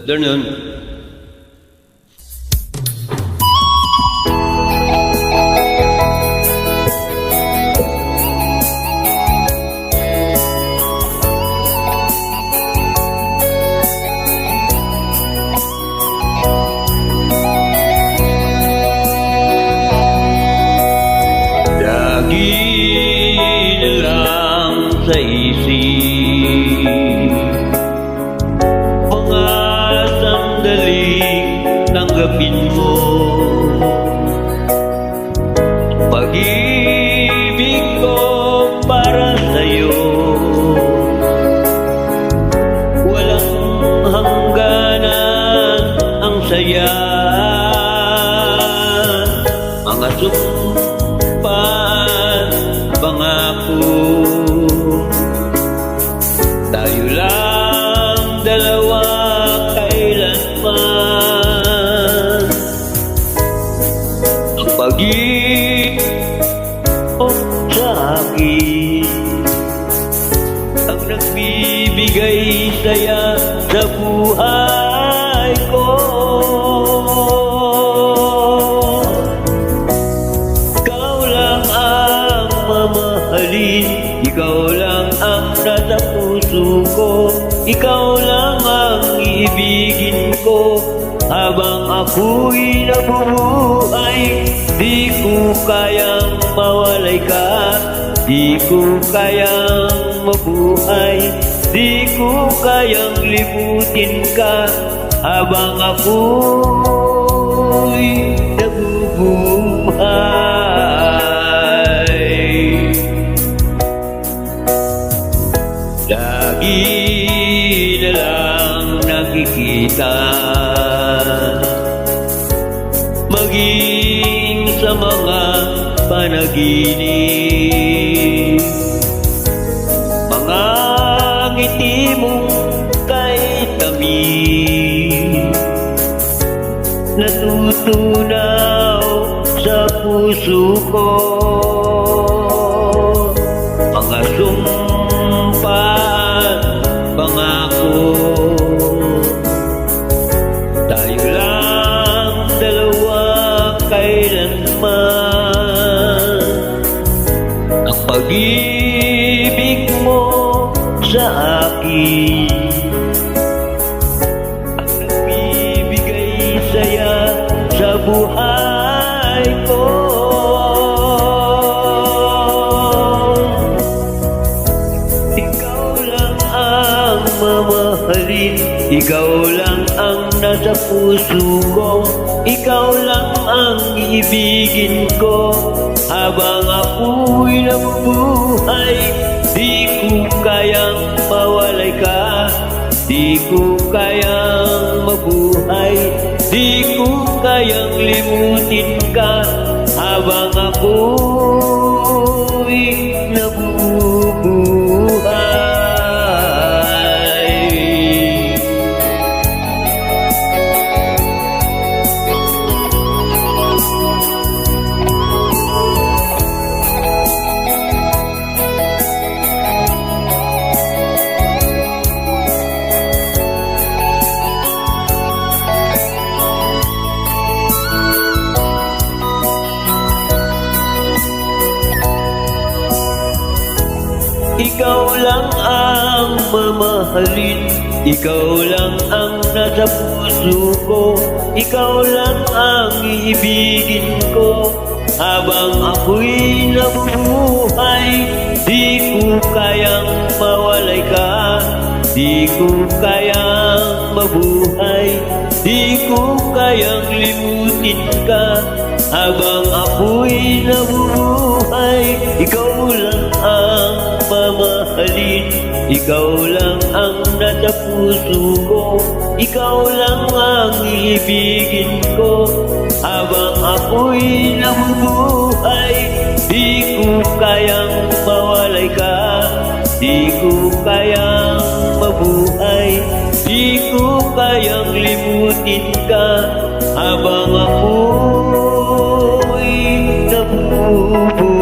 Ganun. Lagi na lang sa isip mga sandaling tanggapin mo pag-ibig ko para sa'yo. Walang hangganan ang saya, mga sumpaan, pangako. Tayo lang dalawa kailanman. Ang pag-ibig mo sa akin ang nagbibigay saya sa buhay ko. Ikaw lang ang mamahalin, ikaw lang ang nasa puso ko, ikaw lang ang ibigin ko habang ako'y nabubuhay. Di ko kayang mawalay ka, di ko kayang mabuhay, di ko kayang limutin ka habang ako'y nabubuhay. Lagi na lang nakikita, maging sa mga panaginip, mga ngiti mong kay tamis, natutunaw sa puso ko. Mga sumpa, pangako, tayo lang dalawa kailanman. Ang pag-ibig mo sa akin ang nagbibigay saya sa buhay ko. Ikaw lang ang mamahalin, ikaw lang ang nasa puso ko, ikaw lang ang ibigin ko habang ako'y nabubuhay. Di ko kayang mawalay ka, di ko kayang mabuhay, di ko kayang limutin ka habang ako'y nabubuhay. Ikaw lang ang mamahalin, ikaw lang ang nasa puso ko, ikaw lang ang iibigin ko habang ako'y nabubuhay. Di ko kayang mawalay ka, di ko kayang mabuhay, di ko kayang limutin ka habang ako'y nabubuhay. Ikaw lang ang mamahalin, ikaw lang ang nasa puso ko, ikaw lang ang ibigin ko habang ako'y nabubuhay. Di ko kayang mawalay ka, di ko kayang mabuhay, di ko kayang limutin ka habang ako'y nabubuhay.